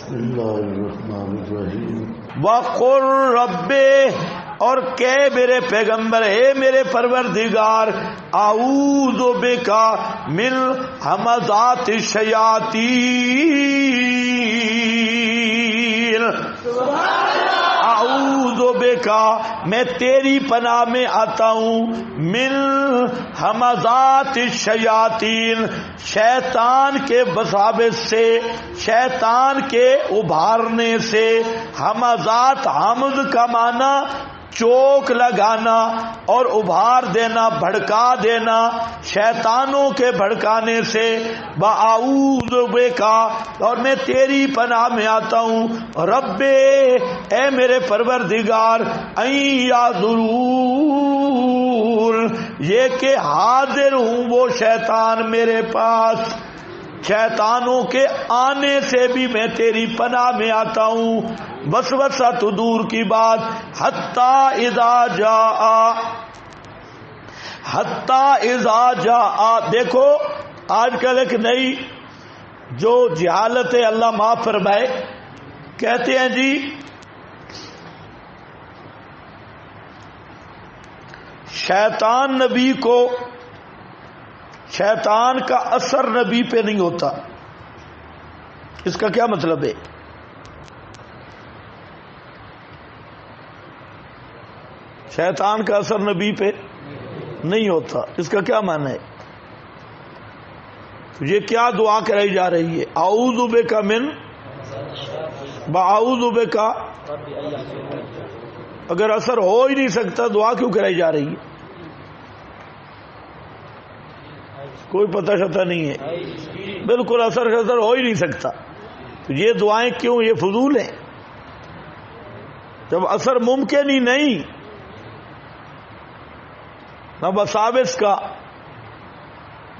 بسم اللہ الرحمن الرحیم وقل رب، اور کہ میرے پیغمبر اے میرے پروردگار، اعوذ بک من همزات الشیاطین، اعوذ بک میں تیری پناہ میں آتا ہوں، من همزات الشیاطین شیطان کے وساوس سے، شیطان کے ابھارنے سے۔ همزات حمز کا معنی چوک لگانا اور ابھار دینا، بھڑکا دینا، شیطانوں کے بھڑکانے سے۔ وَأَعُوذُ بِكَ، اور میں تیری پناہ میں آتا ہوں، رب اے میرے پروردگار، اَن يَحْضُرُونِ، یہ کہ حاضر ہوں وہ شیطان میرے پاس، شیطانوں کے آنے سے بھی میں تیری پناہ میں آتا ہوں۔ وسوسہ تو دور کی بات، حتی اذا جاء، دیکھو آج کل ایک نئی جو جہالت ہے، اللہ معاف فرمائے، کہتے ہیں جی شیطان نبی کو، شیطان کا اثر نبی پہ نہیں ہوتا۔ اس کا کیا مطلب ہے؟ شیطان کا اثر نبی پہ نہیں ہوتا، اس کا کیا معنی ہے؟ یہ کیا دعا کرائی جا رہی ہے؟ اعوذ بک من، باعوذ بک، اگر اثر ہو ہی نہیں سکتا دعا کیوں کرائی جا رہی ہے؟ کوئی پتہ شتہ نہیں ہے، بالکل اثر ہو ہی نہیں سکتا، تو یہ دعائیں کیوں؟ یہ فضول ہیں جب اثر ممکن ہی نہیں، نہ وساوس کا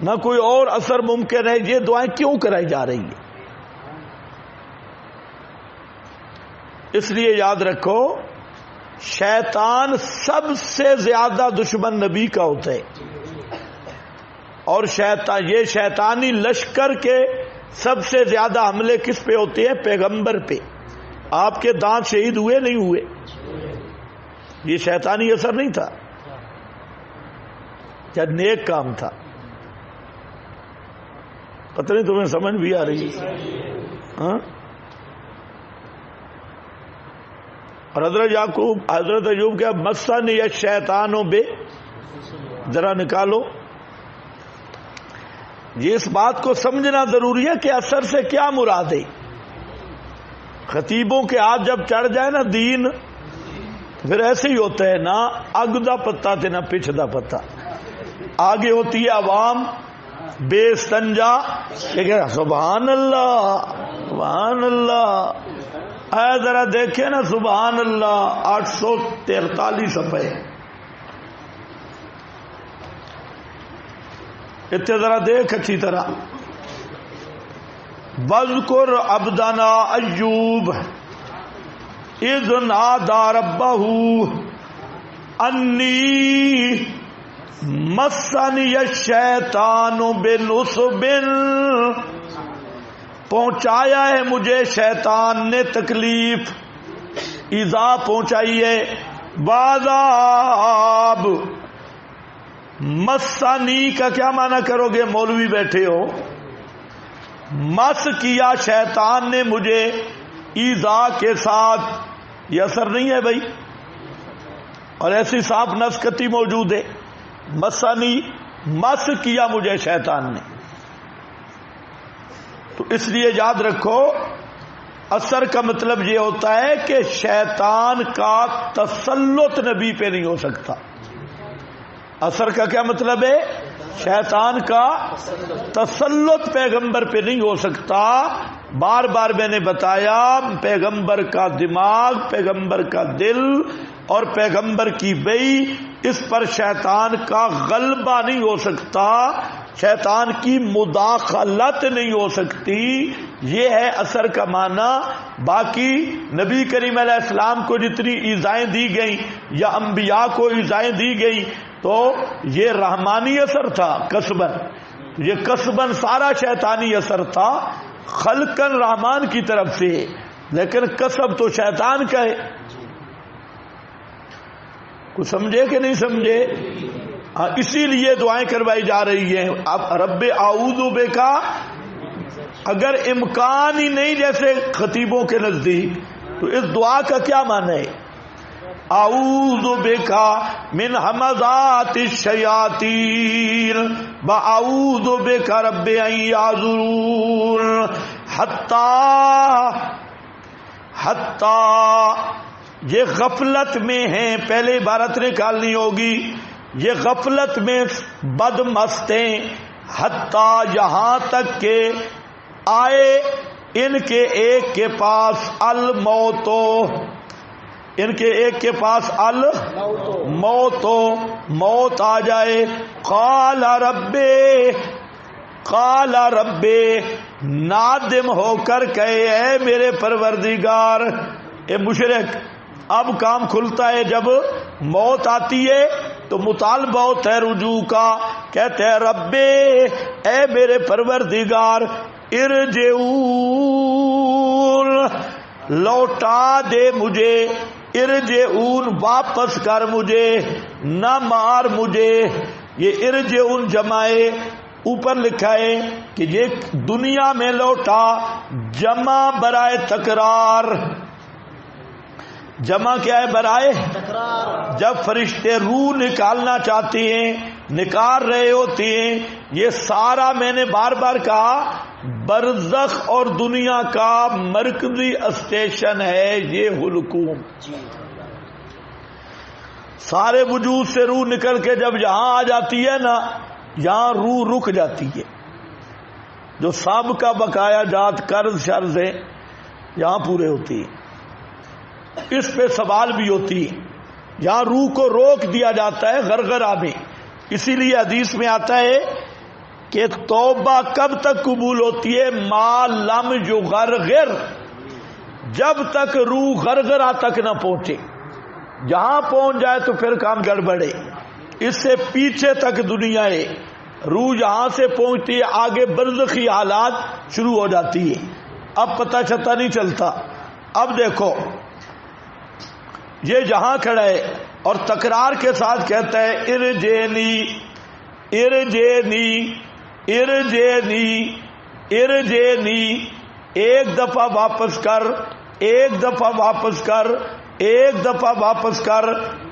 نہ کوئی اور اثر ممکن ہے، یہ دعائیں کیوں کرائی جا رہی ہیں؟ اس لیے یاد رکھو شیطان سب سے زیادہ دشمن نبی کا ہوتا ہے، اور یہ شیطانی لشکر کے سب سے زیادہ حملے کس پہ ہوتے ہیں؟ پیغمبر پہ۔ آپ کے دانت شہید ہوئے نہیں ہوئے؟ یہ شیطانی اثر نہیں تھا کیا؟ نیک کام تھا؟ پتہ نہیں تمہیں سمجھ بھی آ رہی ہے؟ ہاں؟ اور حضرت ایوب کیا مسنی الشیطان بے، ذرا نکالو۔ یہ اس بات کو سمجھنا ضروری ہے کہ اثر سے کیا مراد ہے۔ خطیبوں کے ہاتھ جب چڑھ جائے نا دین، پھر ایسے ہی ہوتا ہے، نہ اگ دا پتہ تے نہ پچھ دا پتہ۔ آگے ہوتی ہے عوام بے استنجا، سبحان اللہ سبحان اللہ، اے ذرا دیکھیں نا سبحان اللہ، 843 صفحے، اتنے ذرا دیکھ اچھی طرح۔ وَاذْكُرْ عَبْدَنَا أَيُّوبَ اِذْ نَادَى رَبَّهُ أَنِّي مَسَّنِيَ الشَّيْطَانُ بِنُصْبٍ، پہنچایا ہے مجھے شیطان نے تکلیف، ایذا پہنچائی ہے، وَعَذَابٍ، مسانی کا کیا معنی کرو گے؟ مولوی بیٹھے ہو، مس کیا شیطان نے مجھے ایذا کے ساتھ، یہ اثر نہیں ہے بھائی، اور ایسی صاف نص کتی موجود ہے، مسانی، مس کیا مجھے شیطان نے۔ تو اس لیے یاد رکھو اثر کا مطلب یہ ہوتا ہے کہ شیطان کا تسلط نبی پہ نہیں ہو سکتا۔ اثر کا کیا مطلب ہے؟ شیطان کا تسلط پیغمبر پہ نہیں ہو سکتا۔ بار بار میں نے بتایا پیغمبر کا دماغ، پیغمبر کا دل اور پیغمبر کی بئی، اس پر شیطان کا غلبہ نہیں ہو سکتا، شیطان کی مداخلت نہیں ہو سکتی۔ یہ ہے اثر کا معنی۔ باقی نبی کریم علیہ السلام کو جتنی ایذائیں دی گئیں یا انبیاء کو ایذائیں دی گئیں تو یہ رحمانی اثر تھا قصباً، یہ قصباً سارا شیطانی اثر تھا، خلقن رحمان کی طرف سے، لیکن کسب تو شیطان کا ہے. کچھ سمجھے کہ نہیں سمجھے؟ اسی لیے دعائیں کروائی جا رہی ہیں. اب رب اعوذ بک، اگر امکان ہی نہیں جیسے خطیبوں کے نزدیک، تو اس دعا کا کیا معنی ہے؟ اعوذ بک من همزات الشیاطین واعوذ بک رب ان یحضرون. حتی یہ غفلت میں ہیں، پہلے عبارت نکالنی ہوگی. یہ غفلت میں بد مستیں، حتی یہاں تک کہ آئے ان کے ایک کے پاس الموتو، ان کے ایک کے پاس الموتو، موت آ جائے. قال رب، نادم ہو کر کہے اے میرے پروردگار. اے مشرک، اب کام کھلتا ہے جب موت آتی ہے تو مطالبہ ہوتا ہے رجوع کا. کہتے ہیں رب اے میرے پروردگار، ارجعون، لوٹا دے مجھے، ارجعون واپس کر مجھے، نہ مار مجھے. یہ ارجعون جمع اوپر لکھا ہے کہ یہ دنیا میں لوٹا، جمع برائے تکرار. جمع کیا ہے؟ برائے تکرار. جب فرشتے روح نکالنا چاہتے ہیں، نکال رہے ہوتے ہیں. یہ سارا میں نے بار بار کہا برزخ اور دنیا کا مرکزی اسٹیشن ہے یہ حلقوم. سارے وجود سے روح نکل کے جب یہاں آ جاتی ہے نا، یہاں روح رک جاتی ہے. جو سابقہ بقایا جات قرض شرز ہیں یہاں پورے ہوتی ہیں. اس پہ سوال بھی ہوتی ہے. یہاں روح کو روک دیا جاتا ہے غرغرہ میں. اسی لیے حدیث میں آتا ہے کہ توبہ کب تک قبول ہوتی ہے؟ ما لم یغرغر، جب تک روح غرغرہ تک نہ پہنچے. جہاں پہنچ جائے تو پھر کام گڑبڑے. اس سے پیچھے تک دنیا ہے. روح یہاں سے پہنچتی ہے، آگے برزخی حالات شروع ہو جاتی ہے. اب پتہ چلتا نہیں چلتا. اب دیکھو یہ جہاں کھڑا ہے اور تکرار کے ساتھ کہتا ہے ارجینی ارجینی ارجینی ارجینی. ایک دفعہ واپس کر، ایک دفعہ واپس کر، ایک دفعہ واپس کر.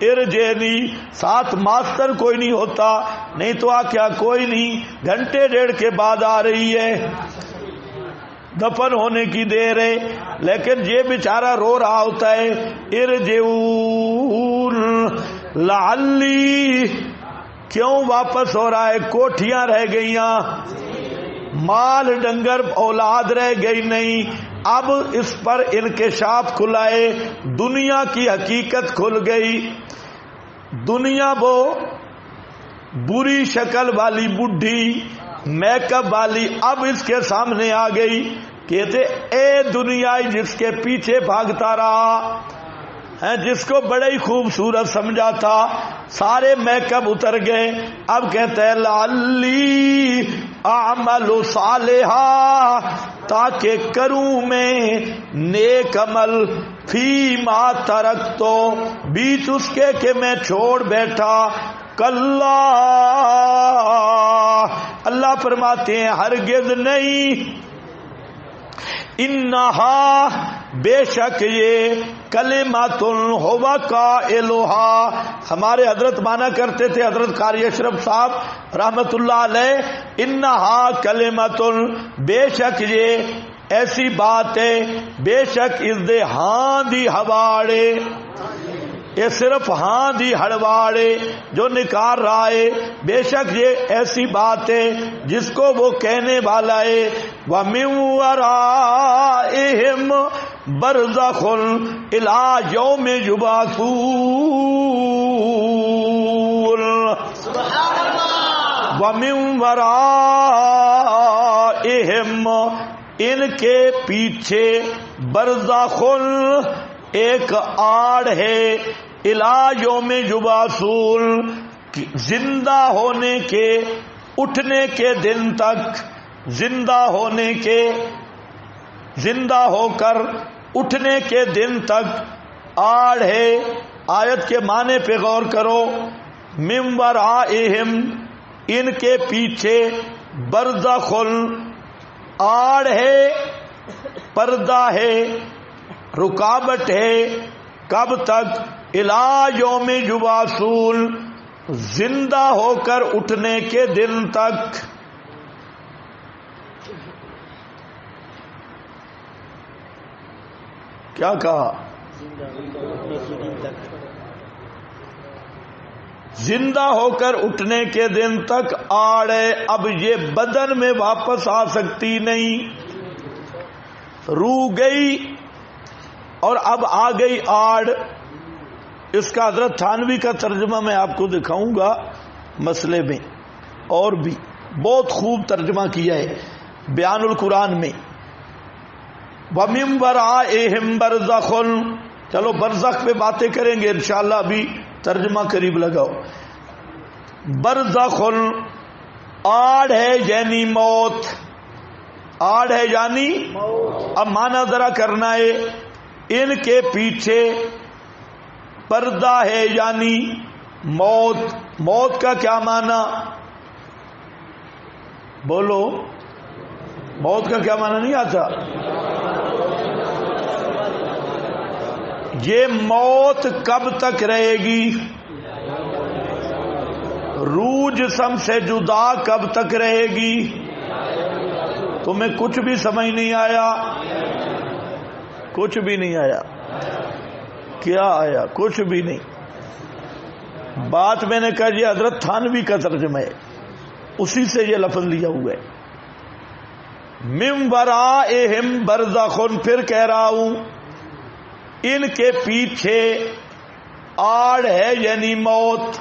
ارجینی، ساتھ ماسٹر کوئی نہیں ہوتا، نہیں تو کیا کوئی نہیں. گھنٹے ڈیڑھ کے بعد آ رہی ہے، دفن ہونے کی دیر ہے، لیکن یہ بیچارہ رو رہا ہوتا ہے ارجعون لعلی. کیوں واپس ہو رہا ہے؟ کوٹھیاں رہ گئیاں، مال ڈنگر اولاد رہ گئی نہیں. اب اس پر انکشاف کھلا ہے، دنیا کی حقیقت کھل گئی. دنیا وہ بری شکل والی بڈھی میک اپ والی اب اس کے سامنے آ گئی. کہتے اے دنیا جس کے پیچھے بھاگتا رہا ہے، جس کو بڑا ہی خوبصورت سمجھا تھا، سارے میک اپ اتر گئے. اب کہتے ہیں لعلی اعمل صالحا، تاکہ کروں میں نیک عمل، فی ما ترکتو، بیچ اس کے کہ میں چھوڑ بیٹھا. کلا، اللہ فرماتے ہیں ہرگز نہیں. انہا، بے شک یہ، کلمۃ ہوا قائلھا. ہمارے حضرت مانا کرتے تھے حضرت قاری اشرف صاحب رحمت اللہ علیہ، انہا کلمۃ، بے شک یہ ایسی بات ہے، بے شک اس دے ہاں دی ہواڑے، یہ صرف ہاں دی ہڑواڑے جو نکار رہا ہے، بے شک یہ ایسی بات ہے جس کو وہ کہنے والا ہے. وَمِن وَرَائِهِمْ بَرْزَخٌ إِلَى يَوْمِ يُبْعَثُونَ. وَمِن وَرَائِهِمْ، ان کے پیچھے، برزخٌ ایک آڑ ہے، الی یوم یبعثون، زندہ ہونے کے، اٹھنے کے دن تک، زندہ ہونے کے زندہ ہو کر اٹھنے کے دن تک آڑ ہے. آیت کے معنی پہ غور کرو. من ورائہم ان کے پیچھے برزخ آڑ ہے, پردہ ہے, رکاوٹ ہے. کب تک؟ الی یوم یبعثون زندہ ہو کر اٹھنے کے دن تک. کیا کہا؟ زندہ ہو کر اٹھنے کے دن تک آڑ ہے. اب یہ بدن میں واپس آ سکتی نہیں. روح گئی اور اب آ گئی آڑ. اس کا حضرت تھانوی کا ترجمہ میں آپ کو دکھاؤں گا مسئلے میں, اور بھی بہت خوب ترجمہ کیا ہے بیان القرآن میں. وَمِن وَرَائِهِمْ بَرْزَخٌ. چلو برزخ پہ باتیں کریں گے انشاءاللہ, ابھی ترجمہ قریب لگاؤ. برزخ آڑ ہے یعنی موت. آڑ ہے یعنی اب معنی ذرا کرنا ہے. ان کے پیچھے پردہ ہے یعنی موت. موت کا کیا معنی بولو؟ موت کا کیا معنی نہیں آتا؟ یہ موت کب تک رہے گی؟ روح جسم سے جدا کب تک رہے گی؟ تمہیں کچھ بھی سمجھ نہیں آیا؟ کچھ بھی نہیں آیا؟ کیا آیا؟ کچھ بھی نہیں. بات میں نے کہا یہ حضرت تھانوی کا ترجمہ ہے, اسی سے یہ لفظ لیا ہوا ہے. من ورائہم برزخ. پھر کہہ رہا ہوں ان کے پیچھے آڑ ہے یعنی موت.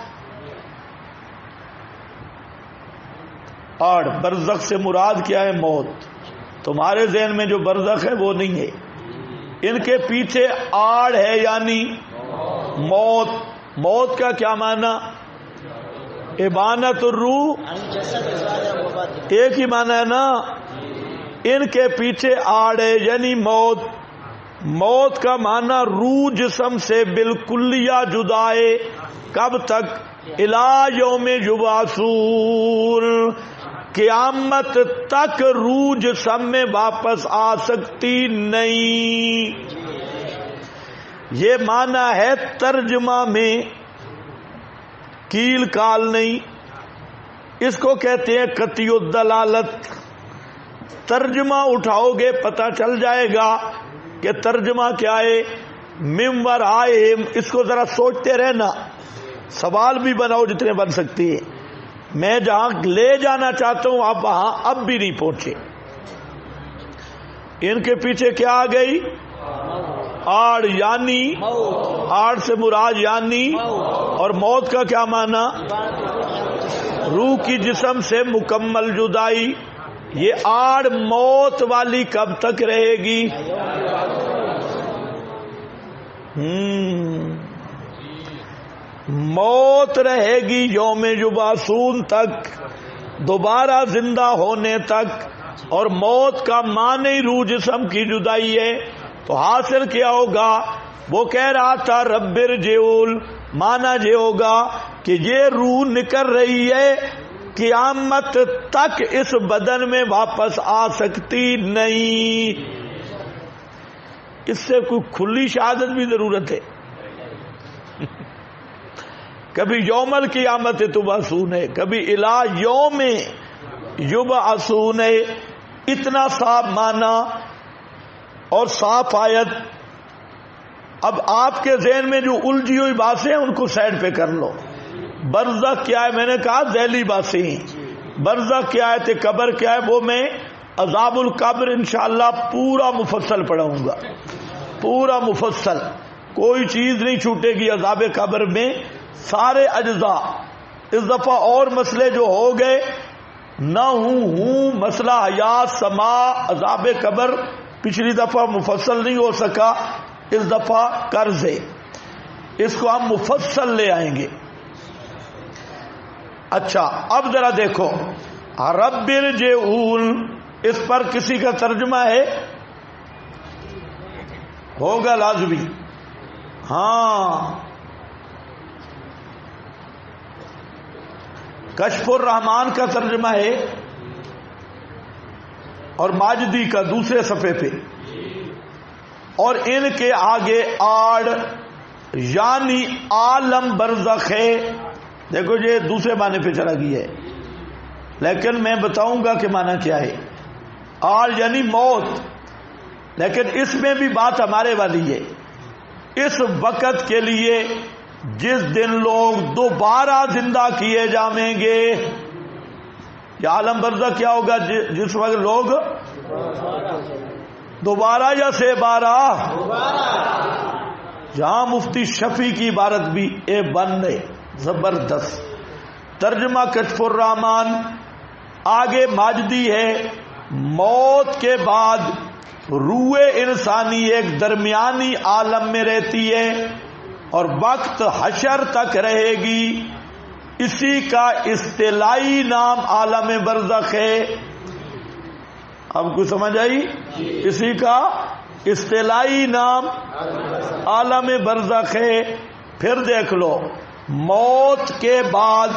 آڑ برزخ سے مراد کیا ہے؟ موت. تمہارے ذہن میں جو برزخ ہے وہ نہیں ہے. ان کے پیچھے آڑ ہے یعنی موت. موت کا کیا معنی؟ ابانت الروح, ایک ہی معنی ہے نا. ان کے پیچھے آڑ ہے یعنی موت. موت کا معنی روح جسم سے بالکلیہ جدائے. کب تک؟ الی یوم یبعثون قیامت تک روح جسم میں واپس آ سکتی نہیں. یہ معنی ہے ترجمہ میں, کیل کال نہیں. اس کو کہتے ہیں قطعی الدلالت. ترجمہ اٹھاؤ گے پتہ چل جائے گا کہ ترجمہ کیا ہے. من ورائہم, اس کو ذرا سوچتے رہنا, سوال بھی بناؤ جتنے بن سکتی ہے. میں جہاں لے جانا چاہتا ہوں آپ وہاں اب بھی نہیں پہنچے. ان کے پیچھے کیا آ گئی؟ آڑ یعنی آڑ سے مراد یعنی, اور موت کا کیا معنی؟ روح کی جسم سے مکمل جدائی. یہ آڑ موت والی کب تک رہے گی؟ موت رہے گی یوم یبعثون تک, دوبارہ زندہ ہونے تک. اور موت کا معنی روح جسم کی جدائی ہے. تو حاصل کیا ہوگا؟ وہ کہہ رہا تھا رب ارجعون, معنی یہ ہوگا کہ یہ روح نکل رہی ہے, قیامت تک اس بدن میں واپس آ سکتی نہیں. اس سے کوئی کھلی شہادت بھی ضرورت ہے. کبھی یوم القیامت تبعثون ہے, کبھی الی یوم یبعثون ہے. اتنا صاف معنی اور صاف آیت. اب آپ کے ذہن میں جو الجھی ہوئی باتیں ان کو سائڈ پہ کر لو. برزخ کیا ہے؟ میں نے کہا ذیلی باتیں. برزخ کیا ہے؟ قبر کیا ہے؟ وہ میں عذاب القبر انشاءاللہ پورا مفصل پڑھاؤں گا, پورا مفصل. کوئی چیز نہیں چھوٹے گی عذاب قبر میں, سارے اجزاء. اس دفعہ اور مسئلے جو ہو گئے نہ ہوں مسئلہ حیات, سما, عذاب قبر پچھلی دفعہ مفصل نہیں ہو سکا, اس دفعہ قرض ہے, اس کو ہم مفصل لے آئیں گے. اچھا اب ذرا دیکھو رب ارجعون, اس پر کسی کا ترجمہ ہے؟ ہوگا لازمی. ہاں کشف الرحمان کا ترجمہ ہے اور ماجدی کا دوسرے صفحے پہ, اور ان کے آگے آڑ یعنی عالم برزخ ہے. دیکھو یہ دوسرے معنی پہ چلا گیا ہے, لیکن میں بتاؤں گا کہ معنی کیا ہے. آڑ یعنی موت, لیکن اس میں بھی بات ہمارے والی ہے. اس وقت کے لیے جس دن لوگ دوبارہ زندہ کیے جائیں گے. یہ عالم برزخ کیا ہوگا؟ جس وقت لوگ دوبارہ یا سے بارہ. جہاں مفتی شفیع کی عبارت بھی اے بننے زبردست. ترجمہ کشف الرحمان. آگے ماجدی ہے موت کے بعد روح انسانی ایک درمیانی عالم میں رہتی ہے اور وقت حشر تک رہے گی. اسی کا اصطلاحی نام عالم برزخ ہے. اب کو سمجھ آئی؟ اسی کا اصطلاحی نام عالم برزخ ہے. پھر دیکھ لو, موت کے بعد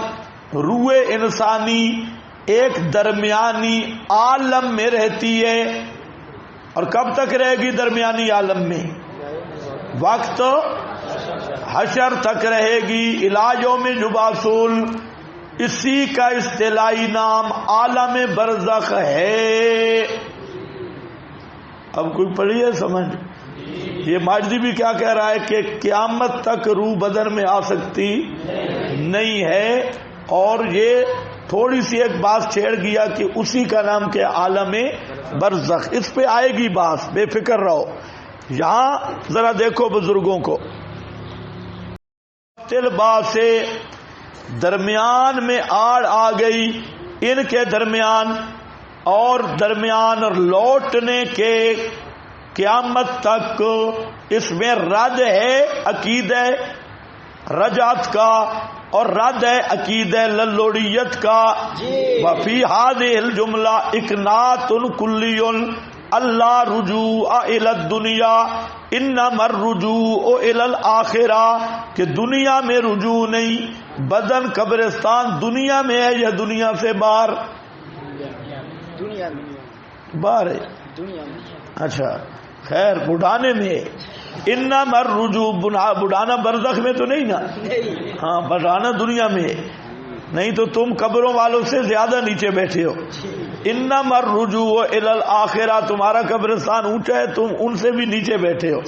روح انسانی ایک درمیانی عالم میں رہتی ہے, اور کب تک رہے گی درمیانی عالم میں؟ وقت حشر تک رہے گی. علاجوں میں یبعثون, اسی کا اصطلاحی نام عالم برزخ ہے. اب کوئی پڑھی ہے سمجھ؟ یہ ماجدی بھی کیا کہہ رہا ہے کہ قیامت تک روح بدن میں آ سکتی نہیں ہے, اور یہ تھوڑی سی ایک بات چھیڑ گیا کہ اسی کا نام کیا؟ عالم برزخ. اس پہ آئے گی بات, بے فکر رہو. یہاں ذرا دیکھو بزرگوں کو, طلبا سے درمیان میں آڑ آ گئی, ان کے درمیان اور لوٹنے کے قیامت تک. اس میں رد ہے عقیدہ رجعت کا اور رد ہے عقیدہ للوڑیت کا. وفی هذه الجملہ اکنات کلی اللہ رجوع الی الدنیا انما الرجوع الی الاخرہ, کہ دنیا میں رجوع نہیں, بدن قبرستان دنیا میں ہے یا دنیا سے باہر؟ باہر ہے. اچھا خیر, بڑھانے میں. انما الرجوع, بڑھانا برزخ میں تو نہیں نا؟ ہاں, بڑھانا دنیا میں ہے. نہیں تو تم قبروں والوں سے زیادہ نیچے بیٹھے ہو. انما الرجوع الی الاخرہ, تمہارا قبرستان اونچا ہے, تم ان سے بھی نیچے بیٹھے ہو.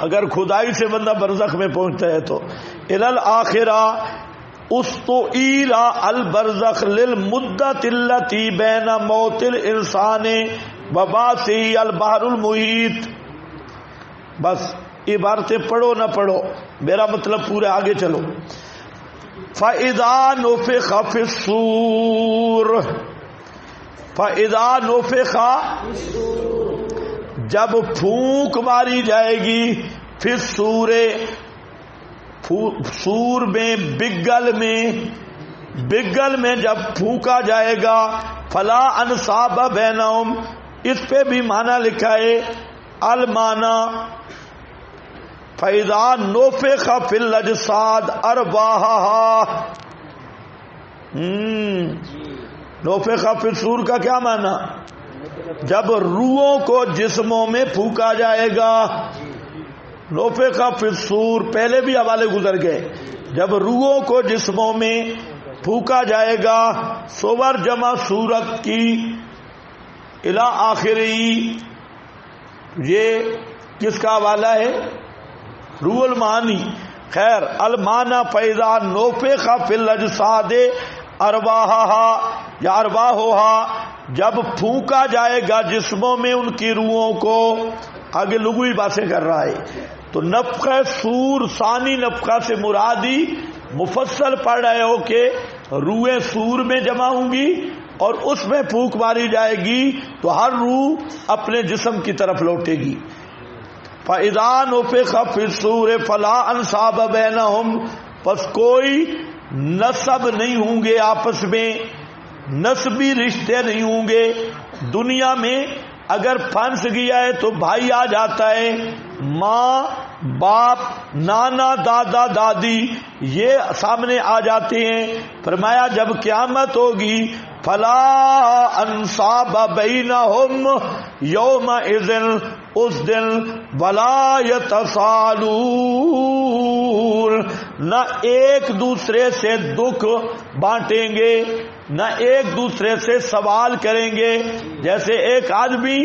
اگر خدائی سے بندہ برزخ میں پہنچتا ہے تو. الی الاخرہ استعیل البرزخ للمدت التي بین موت الانسان وبعثه البحر المحیط. بس عبارتیں پڑھو نہ پڑھو, میرا مطلب پورے آگے چلو. فَإِذَا نُفِخَ فِي الصُّورِ, فَإِذَا نُفِخَ, جب پھونک ماری جائے گی, فِي الصُّورِ, سور میں, بگل میں جب پھونکا جائے گا, فَلَا أَنْصَابَ بَيْنَهُمْ, اس پہ بھی معنی لکھا ہے المانا. فَإِذَا نُفِخَ فِي الْأَجْسَادِ أَرْوَاحَهَا, نُفِخَ فِي الصُّورِ کا کیا معنی؟ جب روحوں کو جسموں میں پھونکا جائے گا. نُفِخَ فِي الصُّورِ پہلے بھی حوالے گزر گئے. جب روحوں کو جسموں میں پھونکا جائے گا, صور جمع صورت کی, الی آخری, یہ کس کا حوالہ ہے؟ روح المعانی. خیر, المانا فَإِذَا نُفِخَ فِي الْأَجْسَادِ أَرْوَاحَهَا یا أَرْوَاحُهَا, جب پھونکا جائے گا جسموں میں ان کی روحوں کو. آگے لغوی باتیں کر رہا ہے. تو نفخہ سور, ثانی نفخہ سے مرادی مفصل پڑھ رہے ہو کہ روحیں سور میں جمع ہوں گی اور اس میں پھونک ماری جائے گی تو ہر روح اپنے جسم کی طرف لوٹے گی. فَإِذَا نُفِخَ فِي الصُّورِ فَلَا أَنْصَابَ بَيْنَهُمْ, پس کوئی نسب نہیں ہوں گے آپس میں, نسبی رشتے نہیں ہوں گے. دنیا میں اگر پھنس گیا ہے تو بھائی آ جاتا ہے، ماں باپ نانا دادا دادی یہ سامنے آ جاتے ہیں۔ فرمایا جب قیامت ہوگی فلا انصاب بینہم یومئذ، اس دن ولا یتسالون، نہ ایک دوسرے سے دکھ بانٹیں گے، نہ ایک دوسرے سے سوال کریں گے۔ جیسے ایک آدمی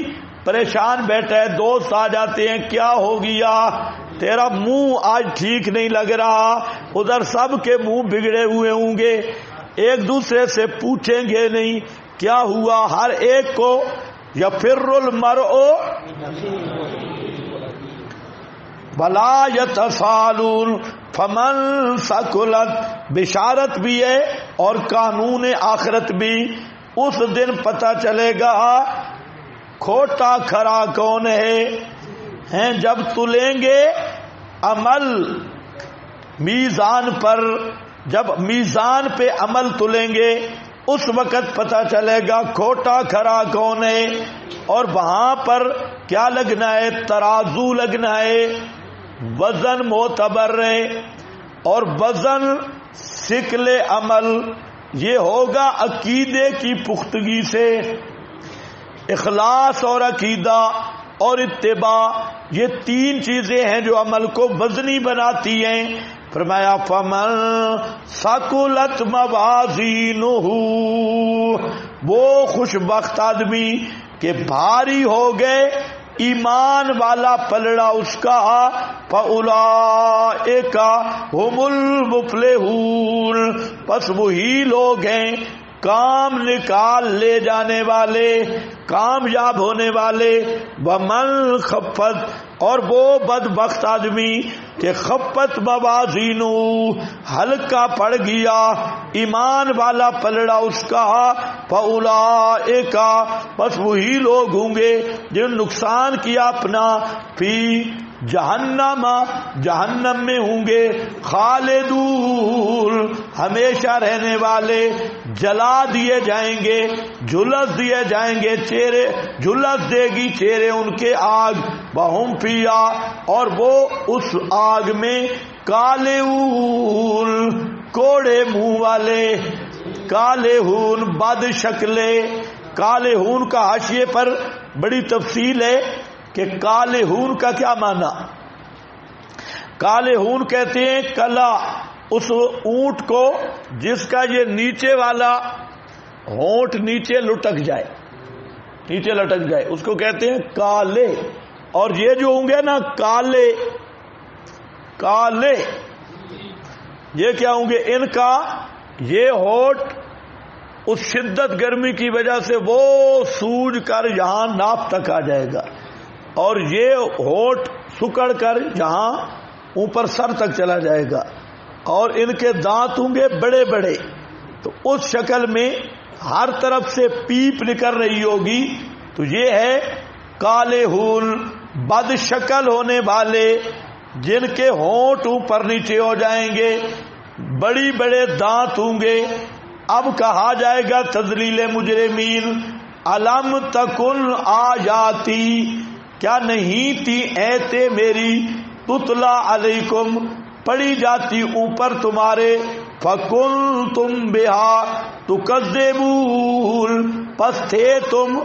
پریشان بیٹھا ہے، دوست آ جاتے ہیں، کیا ہو گیا تیرا منہ آج ٹھیک نہیں لگ رہا، ادھر سب کے منہ بگڑے ہوئے ہوں گے، ایک دوسرے سے پوچھیں گے نہیں کیا ہوا، ہر ایک کو یفر المرء ولا یتسالون فمن ثقلت، بشارت بھی ہے اور قانون آخرت بھی، اس دن پتہ چلے گا کھوٹا کھرا کون ہے۔ جب تلیں گے عمل میزان پر، جب میزان پہ عمل تلیں گے اس وقت پتہ چلے گا کھوٹا کھرا کون ہے۔ اور وہاں پر کیا لگنا ہے؟ ترازو لگنا ہے، وزن معتبر ہے، اور وزن ثقل عمل یہ ہوگا عقیدے کی پختگی سے۔ اخلاص اور عقیدہ اور اتباع یہ تین چیزیں ہیں جو عمل کو وزنی بناتی ہیں۔ فرمایا فمن ثقلت موازینہ، وہ خوش بخت آدمی کہ بھاری ہو گئے ایمان والا پلڑا اس کا، فاولئک ھم المفلحون، پس وہی لوگ ہیں کام نکال لے جانے والے، کامیاب ہونے والے۔ ومن خفت، اور وہ بدبخت آدمی کہ خفت موازینہ، ہلکا پڑ گیا ایمان والا پلڑا اس کا، فاولئک، بس وہی لوگ ہوں گے جن نقصان کیا اپنا، فی جہنم، جہنم میں ہوں گے، خالدون، ہمیشہ رہنے والے، جلا دیے جائیں گے، جھلس دیے جائیں گے، چہرے جھلس دے گی چہرے ان کے آگ، وہم فیہا، اور وہ اس آگ میں، کالہون، کوڑے منہ والے، کالہون بد شکلے۔ کالہون کا حاشیے پر بڑی تفصیل ہے کہ کالہون کا کیا معنی۔ کالہون کہتے ہیں کلا اس اونٹ کو جس کا یہ نیچے والا ہونٹ نیچے لٹک جائے، نیچے لٹک جائے، اس کو کہتے ہیں کالے۔ اور یہ جو ہوں گے نا کالے، کالے یہ کیا ہوں گے؟ ان کا یہ ہونٹ اس شدت گرمی کی وجہ سے وہ سوج کر یہاں ناف تک آ جائے گا، اور یہ ہونٹ سکڑ کر یہاں اوپر سر تک چلا جائے گا، اور ان کے دانت ہوں گے بڑے بڑے، تو اس شکل میں ہر طرف سے پیپ نکل رہی ہوگی۔ تو یہ ہے کالہون، بد شکل ہونے والے جن کے ہونٹ اوپر نیچے ہو جائیں گے، بڑی بڑے دانت ہوں گے۔ اب کہا جائے گا تذلیل مجرمین، الم تکن آیاتی، کیا نہیں تھی ایتیں میری، تتلا علیکم، پڑھی جاتی اوپر تمہارے، فکنتم بہا تکذبون، پس تھے تم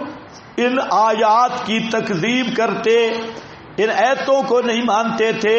ان آیات کی تکذیب کرتے، ان ایتوں کو نہیں مانتے تھے۔